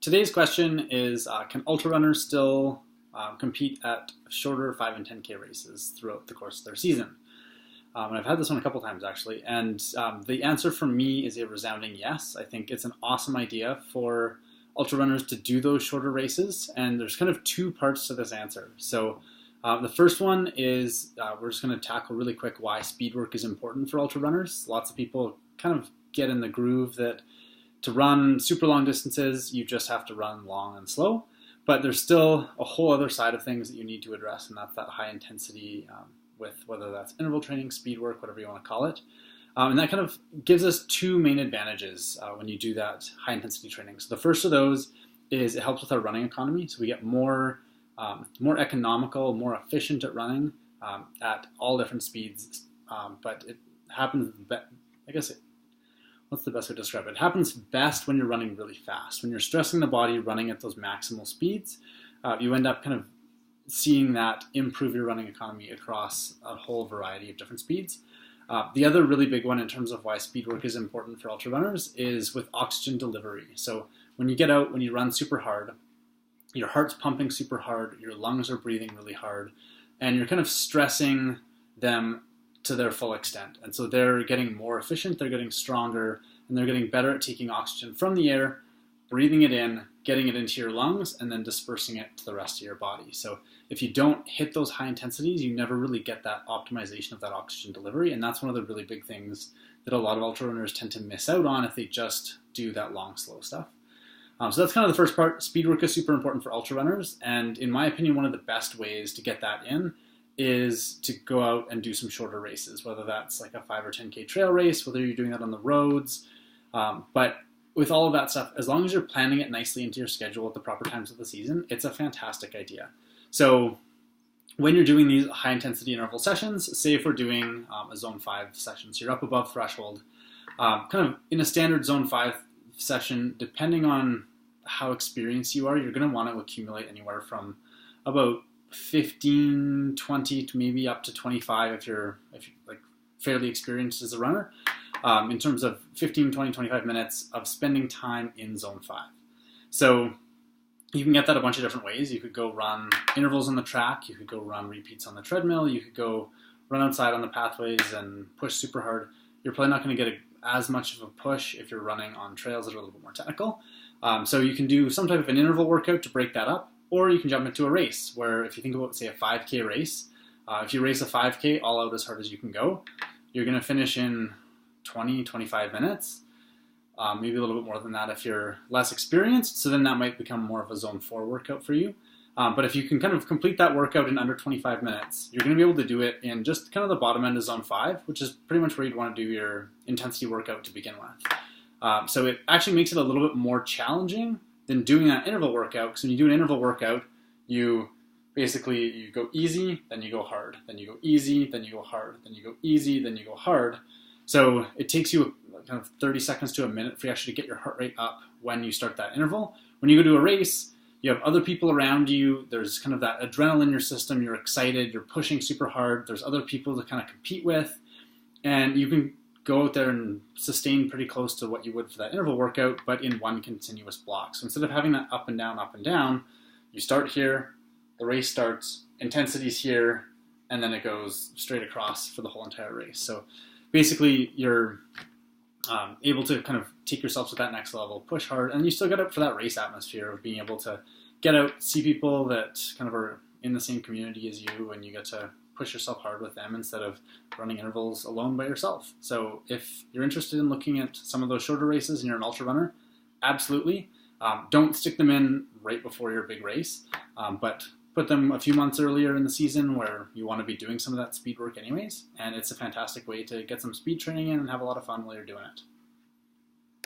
Today's question is, can ultrarunners still compete at shorter 5 and 10K races throughout the course of their season? And I've had this one a couple times actually, and the answer from me is a resounding yes. I think it's an awesome idea for ultrarunners to do those shorter races, and there's kind of two parts to this answer. So the first one is we're just going to tackle really quick why speed work is important for ultrarunners. Lots of people kind of get in the groove that to run super long distances, you just have to run long and slow. But there's still a whole other side of things that you need to address, and that's that high intensity with whether that's interval training, speed work, whatever you want to call it. And that kind of gives us two main advantages when you do that high intensity training. So the first of those is it helps with our running economy. So we get more economical, more efficient at running at all different speeds. But it happens, what's the best way to describe it? It happens best when you're running really fast. When you're stressing the body running at those maximal speeds, you end up kind of seeing that improve your running economy across a whole variety of different speeds. The other really big one in terms of why speed work is important for ultrarunners is with oxygen delivery. So when you get out, when you run super hard, your heart's pumping super hard, your lungs are breathing really hard, and you're kind of stressing them to their full extent. And so they're getting more efficient, they're getting stronger, and they're getting better at taking oxygen from the air, breathing it in, getting it into your lungs, and then dispersing it to the rest of your body. So if you don't hit those high intensities, you never really get that optimization of that oxygen delivery. And that's one of the really big things that a lot of ultrarunners tend to miss out on if they just do that long, slow stuff. So that's kind of the first part. Speed work is super important for ultrarunners. And in my opinion, one of the best ways to get that in is to go out and do some shorter races, whether that's like a 5 or 10K trail race, whether you're doing that on the roads. But with all of that stuff, as long as you're planning it nicely into your schedule at the proper times of the season, it's a fantastic idea. So when you're doing these high intensity interval sessions, say if we're doing a zone 5 session, so you're up above threshold, kind of in a standard zone 5 session, depending on how experienced you are, you're going to want to accumulate anywhere from about 15, 20 to maybe up to 25 if you're like fairly experienced as a runner, in terms of 15, 20, 25 minutes of spending time in zone 5. So you can get that a bunch of different ways. You could go run intervals on the track, you could go run repeats on the treadmill, you could go run outside on the pathways and push super hard. You're probably not going to get as much of a push if you're running on trails that are a little bit more technical. So you can do some type of an interval workout to break that up. Or you can jump into a race where if you think about, say, a 5K race, if you race a 5K all out as hard as you can go, you're going to finish in 20, 25 minutes, maybe a little bit more than that if you're less experienced. So then that might become more of a zone 4 workout for you. But if you can kind of complete that workout in under 25 minutes, you're going to be able to do it in just kind of the bottom end of zone 5, which is pretty much where you'd want to do your intensity workout to begin with. So it actually makes it a little bit more challenging than doing that interval workout, because when you do an interval workout, you go easy, then you go hard, then you go easy, then you go hard, then you go easy, then you go hard. So it takes you kind of 30 seconds to a minute for you actually to get your heart rate up when you start that interval. When you go to a race, you have other people around you, there's kind of that adrenaline in your system, you're excited, you're pushing super hard, there's other people to kind of compete with, and you can go out there and sustain pretty close to what you would for that interval workout, but in one continuous block. So instead of having that up and down, you start here, the race starts, intensity's here, and then it goes straight across for the whole entire race. So basically you're able to kind of take yourself to that next level, push hard, and you still get up for that race atmosphere of being able to get out, see people that kind of are in the same community as you, and you get to push yourself hard with them instead of running intervals alone by yourself. So if you're interested in looking at some of those shorter races and you're an ultra runner, absolutely. Don't stick them in right before your big race, but put them a few months earlier in the season where you want to be doing some of that speed work anyways. And it's a fantastic way to get some speed training in and have a lot of fun while you're doing it.